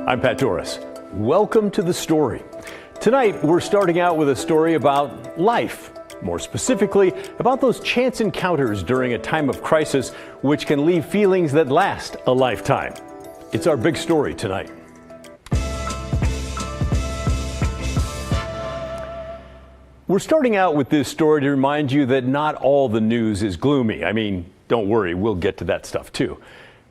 I'm Pat Doris. Welcome to The Story. Tonight, we're starting out with a story about life. More specifically, about those chance encounters during a time of crisis, which can leave feelings that last a lifetime. It's our big story tonight. We're starting out with this story to remind you that not all the news is gloomy. I mean, don't worry, we'll get to that stuff too.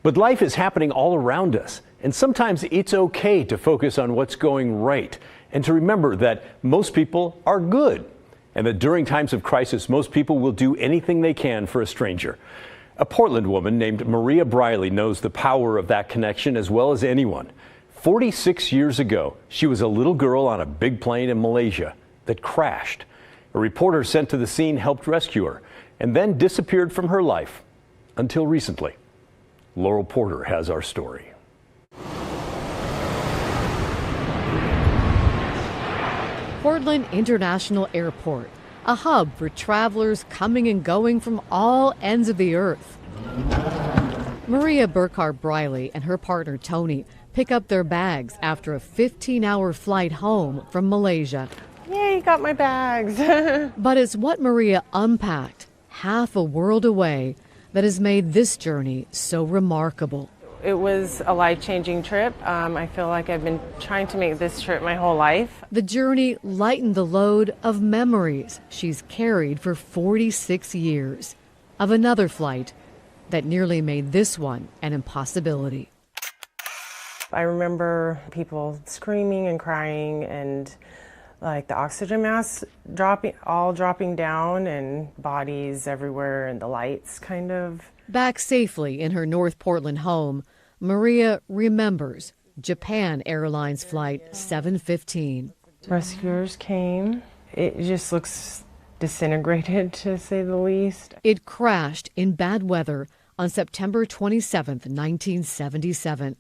But life is happening all around us, and sometimes it's okay to focus on what's going right and to remember that most people are good and that during times of crisis, most people will do anything they can for a stranger. A Portland woman named Maria Briley knows the power of that connection as well as anyone. 46 years ago, she was a little girl on a big plane in Malaysia that crashed. A reporter sent to the scene helped rescue her and then disappeared from her life until recently. Laurel Porter has our story. Portland International Airport, a hub for travelers coming and going from all ends of the earth. Maria Burkhart Briley and her partner Tony pick up their bags after a 15-hour flight home from Malaysia. Yay, got my bags. But it's what Maria unpacked, half a world away, that has made this journey so remarkable. It was a life-changing trip. I feel like I've been trying to make this trip my whole life. The journey lightened the load of memories she's carried for 46 years of another flight that nearly made this one an impossibility. I remember people screaming and crying and like the oxygen masks dropping down and bodies everywhere and the lights kind of. Back safely in her North Portland home, Maria remembers Japan Airlines Flight 715. Rescuers came. It just looks disintegrated, to say the least. It crashed in bad weather on September 27, 1977.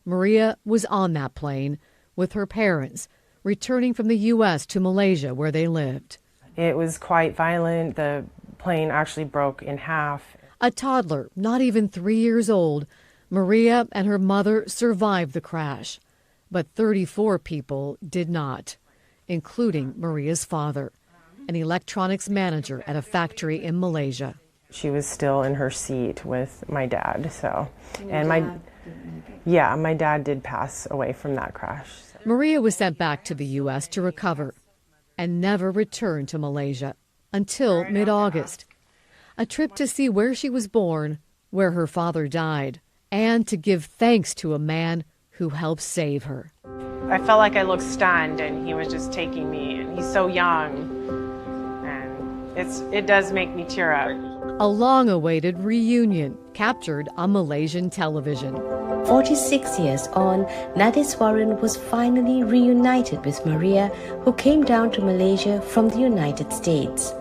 Maria was on that plane with her parents, returning from the U.S. to Malaysia where they lived. It was quite violent. The plane actually broke in half. A toddler, not even 3 years old, Maria and her mother survived the crash. But 34 people did not, including Maria's father, an electronics manager at a factory in Malaysia. She was still in her seat with my dad, so. And my dad did pass away from that crash. So. Maria was sent back to the U.S. to recover and never returned to Malaysia until mid-August. A trip to see where she was born, where her father died, and to give thanks to a man who helped save her. I felt like I looked stunned, and he was just taking me, and he's so young, and it does make me tear up. A long-awaited reunion captured on Malaysian television. 46 years on, Nadiswaran was finally reunited with Maria, who came down to Malaysia from the United States.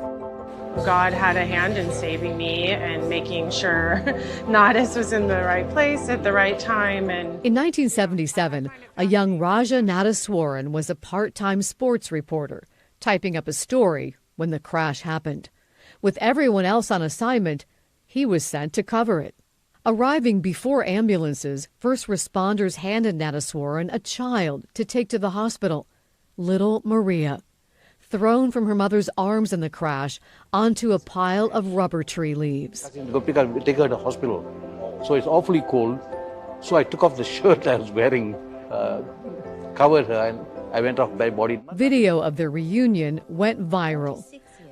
God had a hand in saving me and making sure Nadis was in the right place at the right time. And in 1977, a young Raja Nadiswaran was a part-time sports reporter, typing up a story when the crash happened. With everyone else on assignment, he was sent to cover it. Arriving before ambulances, first responders handed Nadiswaran a child to take to the hospital, little Maria, thrown from her mother's arms in the crash onto a pile of rubber tree leaves. Take her to the hospital. So it's awfully cold. So I took off the shirt I was wearing, covered her, and I went off by body. Video of their reunion went viral.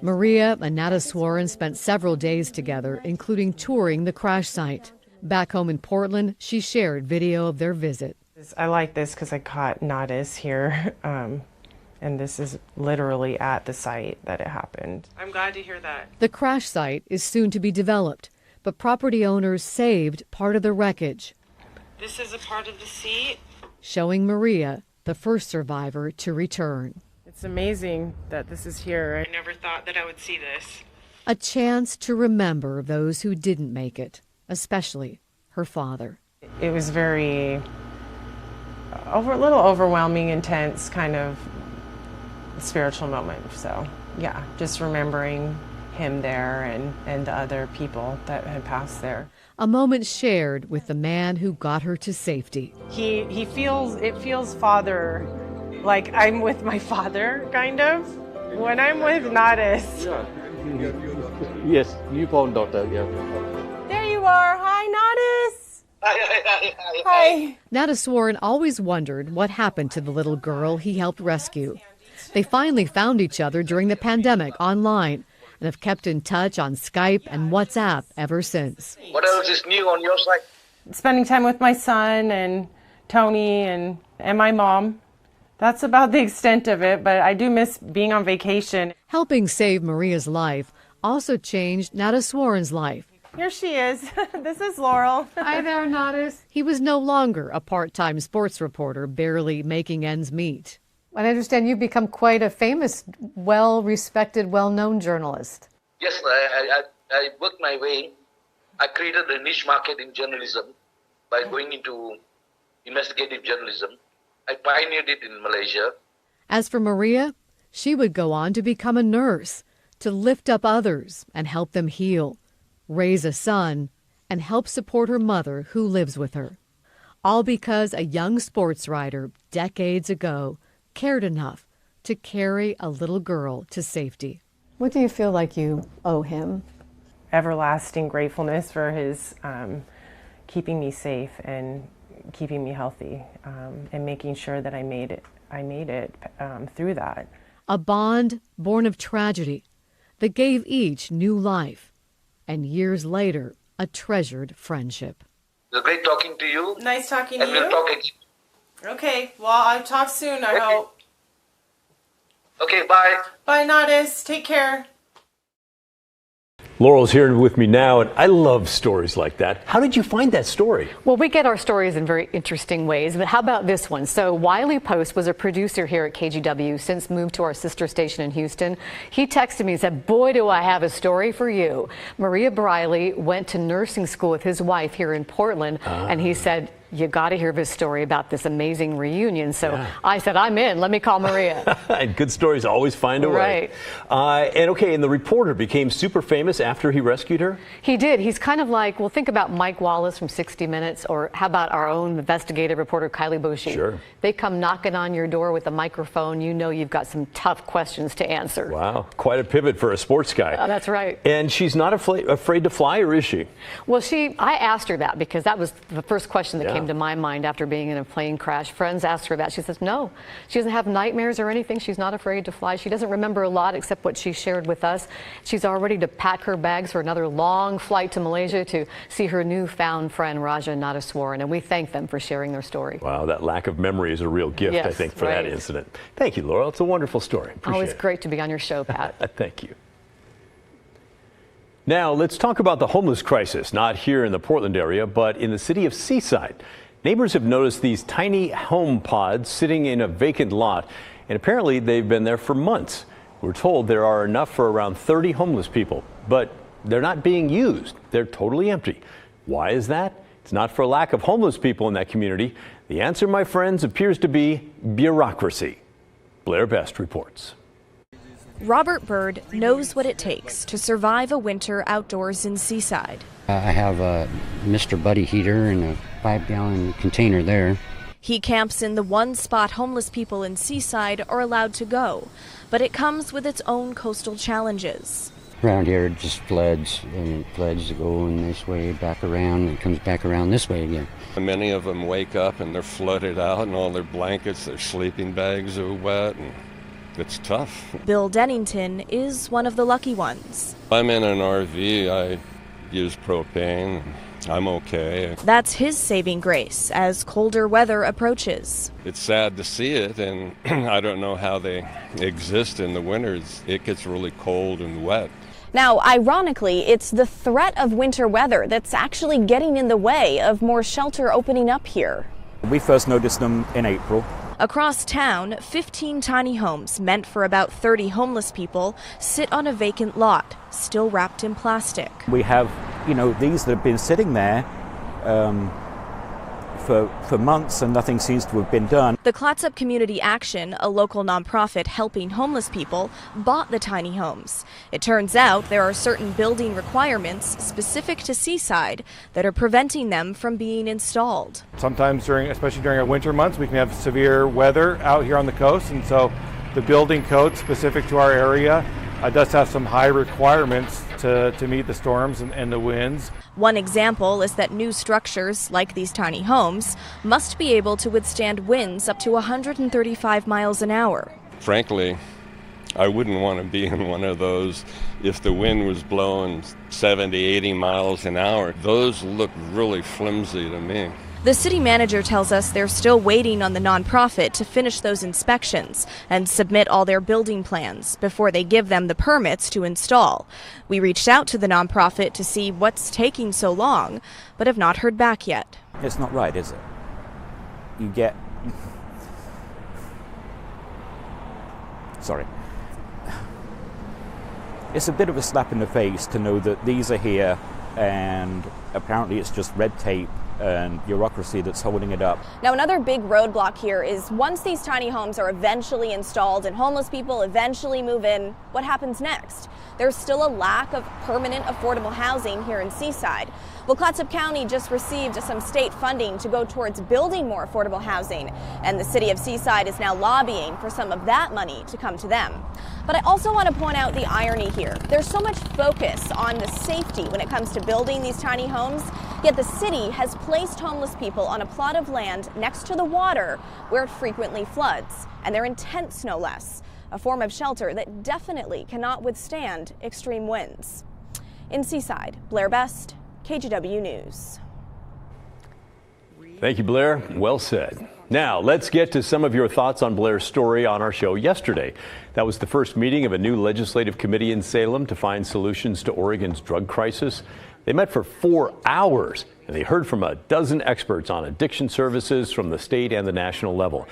Maria and Nadiswaran spent several days together, including touring the crash site. Back home in Portland, she shared video of their visit. I like this because I caught Nadis here. And this is literally at the site that it happened. I'm glad to hear that. The crash site is soon to be developed, but property owners saved part of the wreckage. This is a part of the seat. Showing Maria, the first survivor, to return. It's amazing that this is here. I never thought that I would see this. A chance to remember those who didn't make it, especially her father. It was a little overwhelming, intense kind of spiritual moment. So yeah, just remembering him there and the other people that had passed there. A moment shared with the man who got her to safety. It feels father, like I'm with my father, kind of, when I'm with Nadis. Yes, newborn daughter, yeah. There you are. Hi, Nadis. Hi. Nadiswaran always wondered what happened to the little girl he helped rescue. They finally found each other during the pandemic online and have kept in touch on Skype and WhatsApp ever since. What else is new on your side? Spending time with my son and Tony and my mom. That's about the extent of it, but I do miss being on vacation. Helping save Maria's life also changed Nadiswaran's life. Here she is. This is Laurel. Hi there, Nadis. He was no longer a part-time sports reporter, barely making ends meet. I understand you've become quite a famous, well-respected, well-known journalist. Yes, I worked my way. I created a niche market in journalism by going into investigative journalism. I pioneered it in Malaysia. As for Maria, she would go on to become a nurse, to lift up others and help them heal, raise a son, and help support her mother who lives with her. All because a young sports writer decades ago cared enough to carry a little girl to safety. What do you feel like you owe him? Everlasting gratefulness for his keeping me safe and keeping me healthy and making sure that I made it through that. A bond born of tragedy that gave each new life, and years later, a treasured friendship. It was great talking to you. Nice talking to and you. we'll talk again. Okay, well, I'll talk soon, I hope. Okay, bye. Bye, Nadis. Take care. Laurel's here with me now, and I love stories like that. How did you find that story? Well, we get our stories in very interesting ways, but how about this one? So Wiley Post was a producer here at KGW, since moved to our sister station in Houston. He texted me and said, boy, do I have a story for you. Maria Briley went to nursing school with his wife here in Portland, and he said, you got to hear this story about this amazing reunion. So I said, I'm in. Let me call Maria. And good stories always find a way. Right. And the reporter became super famous after he rescued her? He did. He's kind of like, well, think about Mike Wallace from 60 Minutes, or how about our own investigative reporter, Kylie Boshi. Sure. They come knocking on your door with a microphone. You know you've got some tough questions to answer. Wow. Quite a pivot for a sports guy. That's right. And she's not afraid to fly, or is she? Well, I asked her that because that was the first question that came to my mind after being in a plane crash. Friends asked her that. She says no, she doesn't have nightmares or anything. She's not afraid to fly. She doesn't remember a lot except what she shared with us. She's all ready to pack her bags for another long flight to Malaysia to see her newfound friend Raja Nadiswaran, and we thank them for sharing their story. Wow, that lack of memory is a real gift, yes, I think, for that incident. Thank you, Laurel. It's a wonderful story. Appreciate Always it. great to be on your show, Pat. Thank you. Now, let's talk about the homeless crisis, not here in the Portland area, but in the city of Seaside. Neighbors have noticed these tiny home pods sitting in a vacant lot, and apparently they've been there for months. We're told there are enough for around 30 homeless people, but they're not being used. They're totally empty. Why is that? It's not for lack of homeless people in that community. The answer, my friends, appears to be bureaucracy. Blair Best reports. Robert Bird knows what it takes to survive a winter outdoors in Seaside. I have a Mr. Buddy heater and a 5-gallon container there. He camps in the one spot homeless people in Seaside are allowed to go, but it comes with its own coastal challenges. Around here it just floods, and it floods going this way, back around, and it comes back around this way again. Many of them wake up and they're flooded out, and all their blankets, their sleeping bags are wet, and it's tough. Bill Dennington is one of the lucky ones. I'm in an RV. I use propane. I'm okay. That's his saving grace as colder weather approaches. It's sad to see it, and I don't know how they exist in the winters. It gets really cold and wet. Now, ironically, it's the threat of winter weather that's actually getting in the way of more shelter opening up here. We first noticed them in April. Across town, 15 tiny homes meant for about 30 homeless people sit on a vacant lot, still wrapped in plastic. We have, these that have been sitting there for months and nothing seems to have been done. The Clatsop Community Action, a local nonprofit helping homeless people, bought the tiny homes. It turns out there are certain building requirements specific to Seaside that are preventing them from being installed. Sometimes especially during our winter months, we can have severe weather out here on the coast, and so the building code specific to our area does have some high requirements to meet the storms and the winds. One example is that new structures, like these tiny homes, must be able to withstand winds up to 135 miles an hour. Frankly, I wouldn't want to be in one of those if the wind was blowing 70, 80 miles an hour. Those look really flimsy to me. The city manager tells us they're still waiting on the nonprofit to finish those inspections and submit all their building plans before they give them the permits to install. We reached out to the nonprofit to see what's taking so long, but have not heard back yet. It's not right, is it? You get... Sorry. It's a bit of a slap in the face to know that these are here and apparently it's just red tape and bureaucracy that's holding it up. Now, another big roadblock here is once these tiny homes are eventually installed and homeless people eventually move in, what happens next? There's still a lack of permanent affordable housing here in Seaside. Well, Clatsop County just received some state funding to go towards building more affordable housing, and the city of Seaside is now lobbying for some of that money to come to them. But I also want to point out the irony here. There's so much focus on the safety when it comes to building these tiny homes, yet the city has placed homeless people on a plot of land next to the water where it frequently floods, and they're in tents no less, a form of shelter that definitely cannot withstand extreme winds. In Seaside, Blair Best, KGW News. Thank you, Blair. Well said. Now, let's get to some of your thoughts on Blair's story on our show yesterday. That was the first meeting of a new legislative committee in Salem to find solutions to Oregon's drug crisis. They met for 4 hours, and they heard from a dozen experts on addiction services from the state and the national level.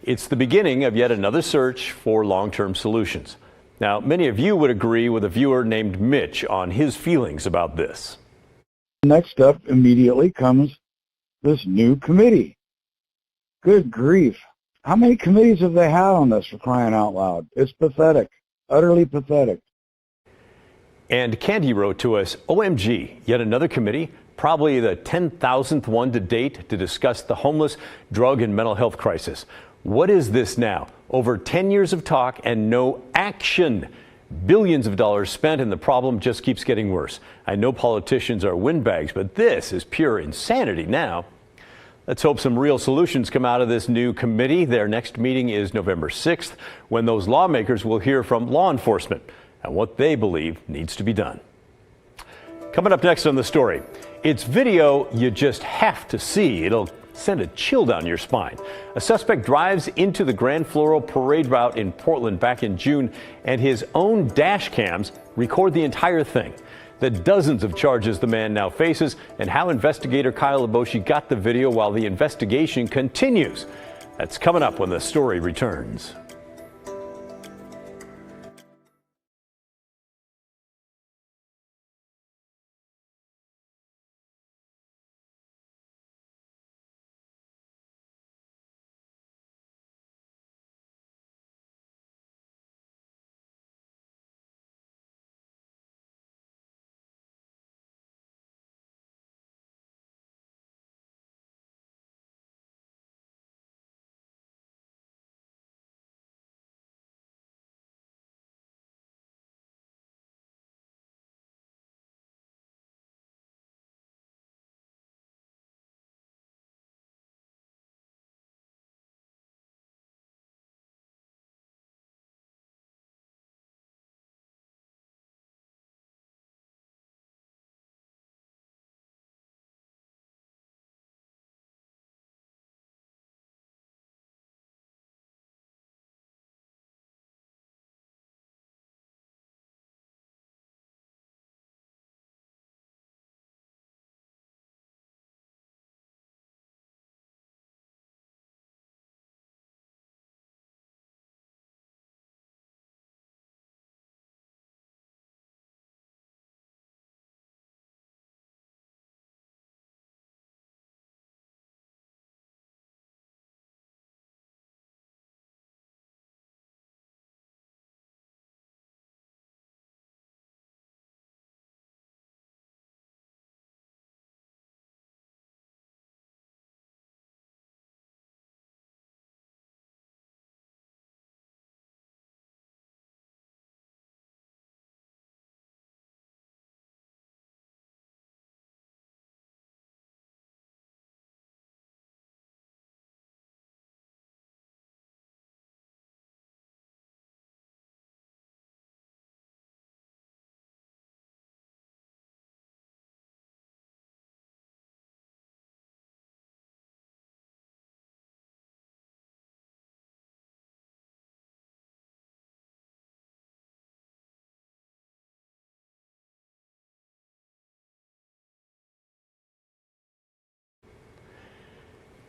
It's the beginning of yet another search for long-term solutions. Now, many of you would agree with a viewer named Mitch on his feelings about this. Next up immediately comes this new committee. Good grief. How many committees have they had on this, for crying out loud? It's pathetic, utterly pathetic. And Candy wrote to us, OMG, yet another committee, probably the 10,000th one to date to discuss the homeless, drug and mental health crisis. What is this now? Over 10 years of talk and no action. Billions of dollars spent and the problem just keeps getting worse. I know politicians are windbags, but this is pure insanity now. Let's hope some real solutions come out of this new committee. Their next meeting is November 6th, when those lawmakers will hear from law enforcement and what they believe needs to be done. Coming up next on the story, it's video you just have to see. It'll send a chill down your spine. A suspect drives into the Grand Floral Parade route in Portland back in June, and his own dash cams record the entire thing. The dozens of charges the man now faces, and how investigator Kyle Leboshi got the video while the investigation continues. That's coming up when the story returns.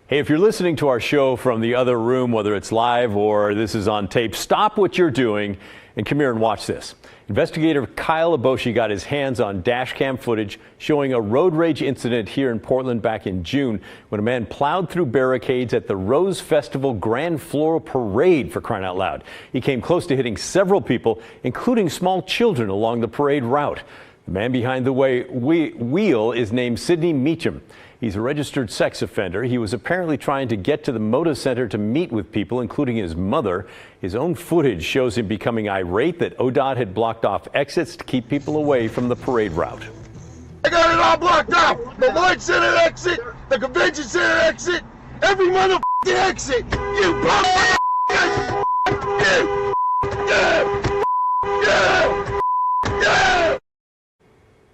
Hey, if you're listening to our show from the other room, whether it's live or this is on tape, stop what you're doing and come here and watch this. Investigator Kyle Aboshi got his hands on dashcam footage showing a road rage incident here in Portland back in June when a man plowed through barricades at the Rose Festival Grand Floral Parade, for crying out loud. He came close to hitting several people, including small children, along the parade route. The man behind the wheel is named Sidney Meacham. He's a registered sex offender. He was apparently trying to get to the Moda Center to meet with people, including his mother. His own footage shows him becoming irate that ODOT had blocked off exits to keep people away from the parade route. I got it all blocked off. The Lloyd Center exit, the Convention Center exit, every motherfucking exit. You bum.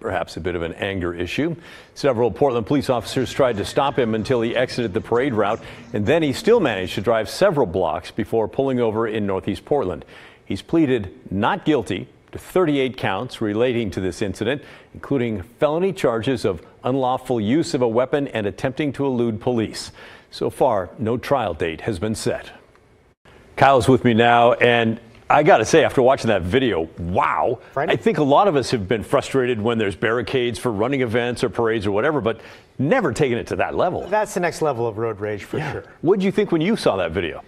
Perhaps a bit of an anger issue. Several Portland police officers tried to stop him until he exited the parade route, and then he still managed to drive several blocks before pulling over in Northeast Portland. He's pleaded not guilty to 38 counts relating to this incident, including felony charges of unlawful use of a weapon and attempting to elude police. So far, no trial date has been set. Kyle's with me now, and I got to say, after watching that video, wow. I think a lot of us have been frustrated when there's barricades for running events or parades or whatever, but never taken it to that level. That's the next level of road rage for sure. What did you think when you saw that video?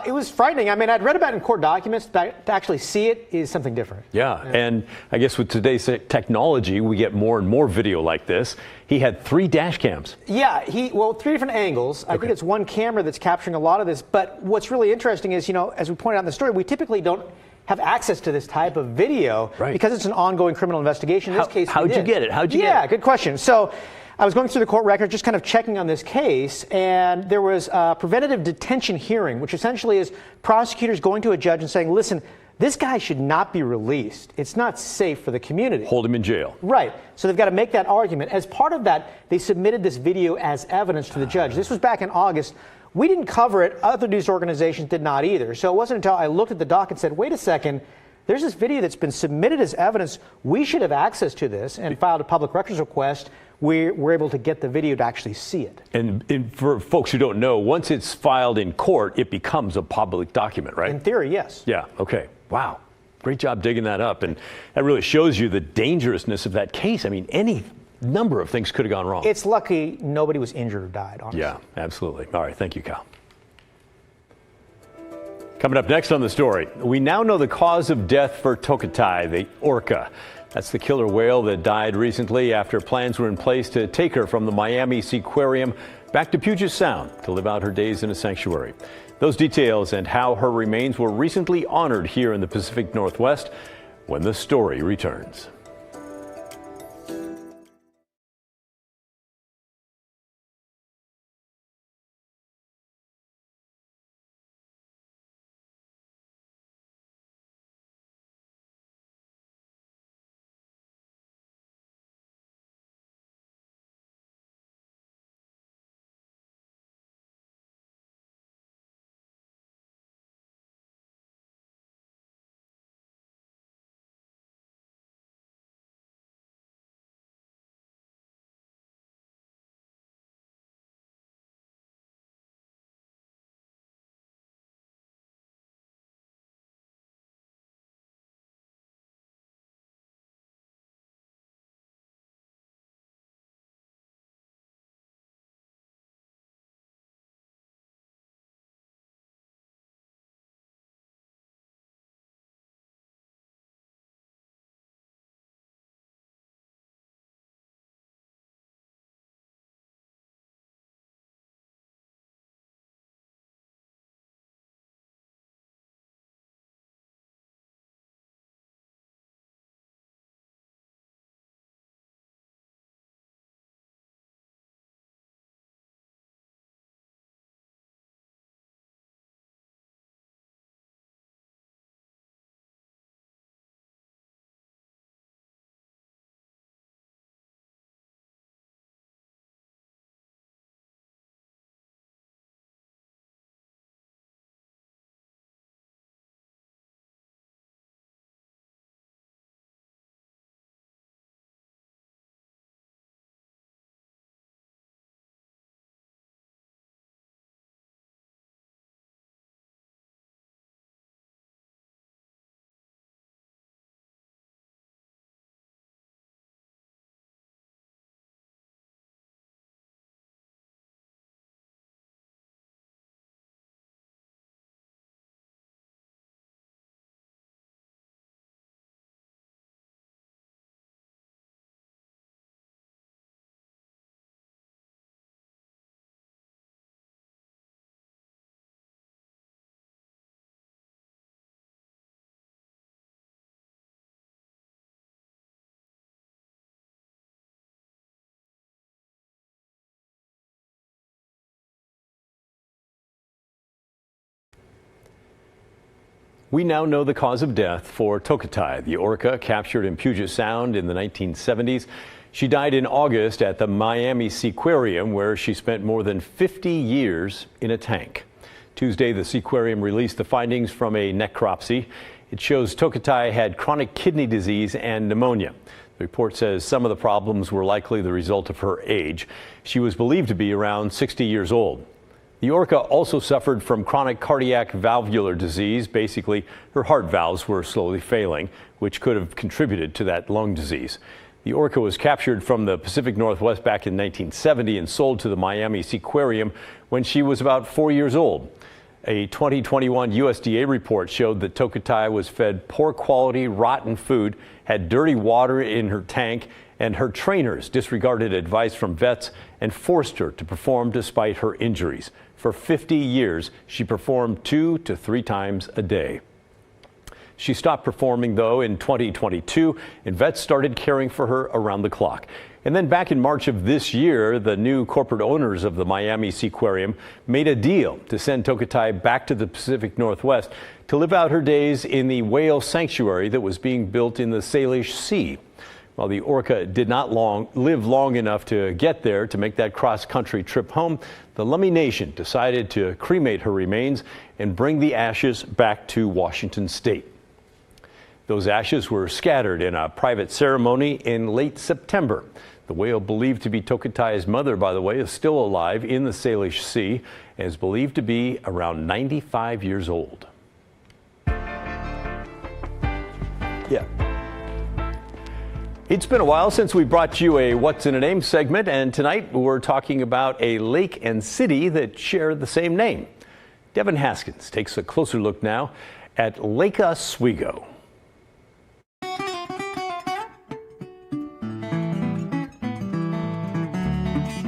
It was frightening. I mean, I'd read about it in court documents. To actually see it is something different. Yeah, and I guess with today's technology, we get more and more video like this. He had 3 dash cams. Yeah, 3 different angles. I think it's one camera that's capturing a lot of this. But what's really interesting is, as we pointed out in the story, we typically don't have access to this type of video because it's an ongoing criminal investigation. In this case, how'd you get it? How'd you get it? Yeah, good question. So I was going through the court record, just kind of checking on this case, and there was a preventative detention hearing, which essentially is prosecutors going to a judge and saying, listen, this guy should not be released. It's not safe for the community. Hold him in jail. Right. So they've got to make that argument. As part of that, they submitted this video as evidence to the judge. This was back in August. We didn't cover it. Other news organizations did not either. So it wasn't until I looked at the doc and said, wait a second, there's this video that's been submitted as evidence. We should have access to this, and filed a public records request. We're able to get the video to actually see it. And for folks who don't know, once it's filed in court, it becomes a public document, right? In theory, yes. Yeah, okay. Wow. Great job digging that up. And that really shows you the dangerousness of that case. I mean, any number of things could have gone wrong. It's lucky nobody was injured or died, honestly. Yeah, absolutely. All right, thank you, Kyle. Coming up next on the story, we now know the cause of death for Toki, the orca. That's the killer whale that died recently after plans were in place to take her from the Miami Seaquarium back to Puget Sound to live out her days in a sanctuary. Those details and how her remains were recently honored here in the Pacific Northwest when the story returns. We now know the cause of death for Toki, the orca captured in Puget Sound in the 1970s. She died in August at the Miami Seaquarium, where she spent more than 50 years in a tank. Tuesday, the Seaquarium released the findings from a necropsy. It shows Toki had chronic kidney disease and pneumonia. The report says some of the problems were likely the result of her age. She was believed to be around 60 years old. The orca also suffered from chronic cardiac valvular disease. Basically, her heart valves were slowly failing, which could have contributed to that lung disease. The orca was captured from the Pacific Northwest back in 1970 and sold to the Miami Seaquarium when she was about 4 years old. A 2021 USDA report showed that Toki was fed poor quality, rotten food, had dirty water in her tank, and her trainers disregarded advice from vets and forced her to perform despite her injuries. For 50 years, she performed 2 to 3 times a day. She stopped performing, though, in 2022, and vets started caring for her around the clock. And then back in March of this year, the new corporate owners of the Miami Seaquarium made a deal to send Toki back to the Pacific Northwest to live out her days in the whale sanctuary that was being built in the Salish Sea. While the orca did not live long enough to get there to make that cross-country trip home, the Lummi Nation decided to cremate her remains and bring the ashes back to Washington State. Those ashes were scattered in a private ceremony in late September. The whale, believed to be Toki's mother, by the way, is still alive in the Salish Sea and is believed to be around 95 years old. Yeah. It's been a while since we brought you a What's in a Name segment, and tonight we're talking about a lake and city that share the same name. Devin Haskins takes a closer look now at Lake Oswego.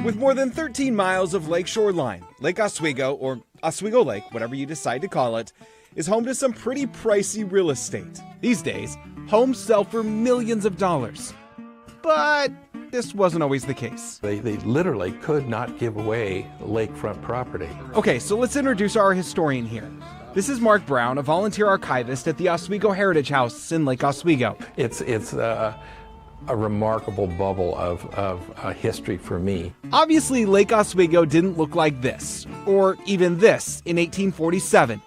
With more than 13 miles of lake shoreline, Lake Oswego, or Oswego Lake, whatever you decide to call it, is home to some pretty pricey real estate. These days, homes sell for millions of dollars. But this wasn't always the case. They literally could not give away lakefront property. Okay, so let's introduce our historian here. This is Mark Brown, a volunteer archivist at the Oswego Heritage House in Lake Oswego. It's a remarkable bubble of history for me. Obviously, Lake Oswego didn't look like this, or even this, in 1847.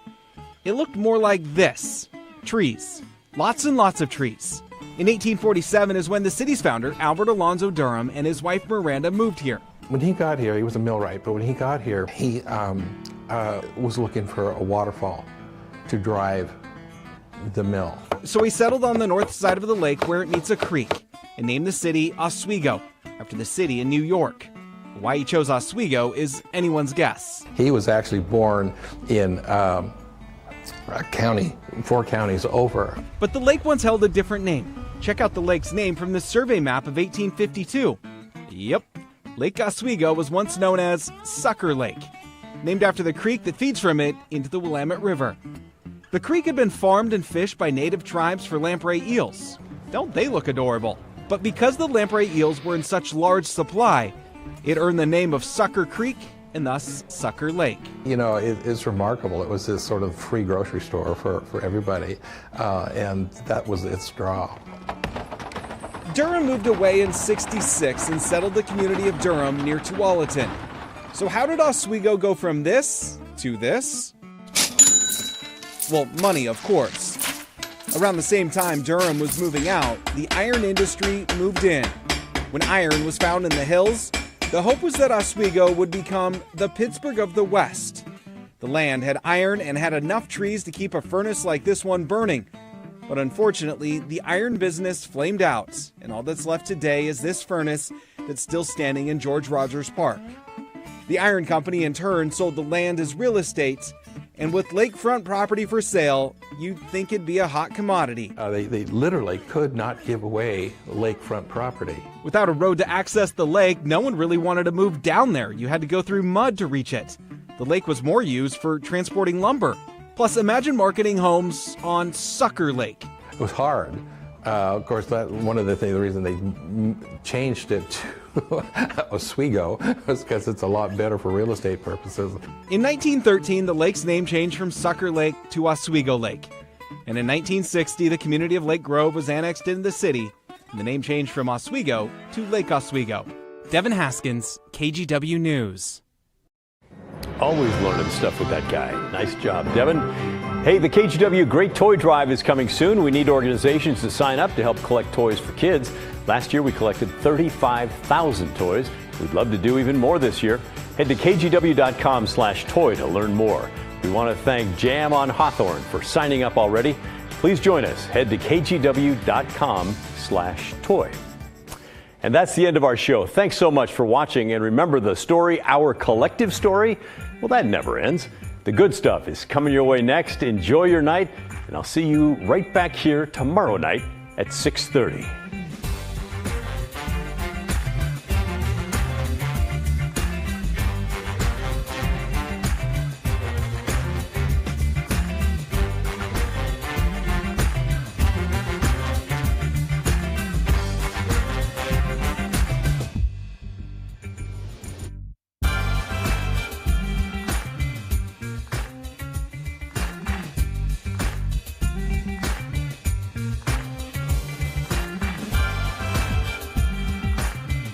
It looked more like this. Trees. Lots and lots of trees. In 1847 is when the city's founder, Albert Alonzo Durham, and his wife Miranda moved here. When he got here, he was a millwright, but when he got here, he was looking for a waterfall to drive the mill. So he settled on the north side of the lake where it meets a creek, and named the city Oswego, after the city in New York. Why he chose Oswego is anyone's guess. He was actually born in a county, 4 counties over. But the lake once held a different name. Check out the lake's name from the survey map of 1852. Yep, Lake Oswego was once known as Sucker Lake, named after the creek that feeds from it into the Willamette River. The creek had been farmed and fished by native tribes for lamprey eels. Don't they look adorable? But because the lamprey eels were in such large supply, it earned the name of Sucker Creek and thus Sucker Lake. You know, it's remarkable. It was this sort of free grocery store for everybody, and that was its draw. Durham moved away in '66 and settled the community of Durham near Tualatin. So how did Oswego go from this to this? Well, money, of course. Around the same time Durham was moving out, the iron industry moved in. When iron was found in the hills, the hope was that Oswego would become the Pittsburgh of the West. The land had iron and had enough trees to keep a furnace like this one burning. But unfortunately, the iron business flamed out, and all that's left today is this furnace that's still standing in George Rogers Park. The iron company in turn sold the land as real estate, and with lakefront property for sale, you'd think it'd be a hot commodity. They literally could not give away lakefront property. Without a road to access the lake, no one really wanted to move down there. You had to go through mud to reach it. The lake was more used for transporting lumber. Plus, imagine marketing homes on Sucker Lake. It was hard. Of course, one of the reason they changed it to Oswego was because it's a lot better for real estate purposes. In 1913, the lake's name changed from Sucker Lake to Oswego Lake. And in 1960, the community of Lake Grove was annexed into the city, and the name changed from Oswego to Lake Oswego. Devin Haskins, KGW News. Always learning stuff with that guy. Nice job, Devin. Hey, the KGW Great Toy Drive is coming soon. We need organizations to sign up to help collect toys for kids. Last year, we collected 35,000 toys. We'd love to do even more this year. Head to kgw.com/toy to learn more. We want to thank Jam on Hawthorne for signing up already. Please join us. Head to kgw.com/toy. And that's the end of our show. Thanks so much for watching. And remember, the story, our collective story, well, that never ends. The good stuff is coming your way next. Enjoy your night, and I'll see you right back here tomorrow night at 6:30.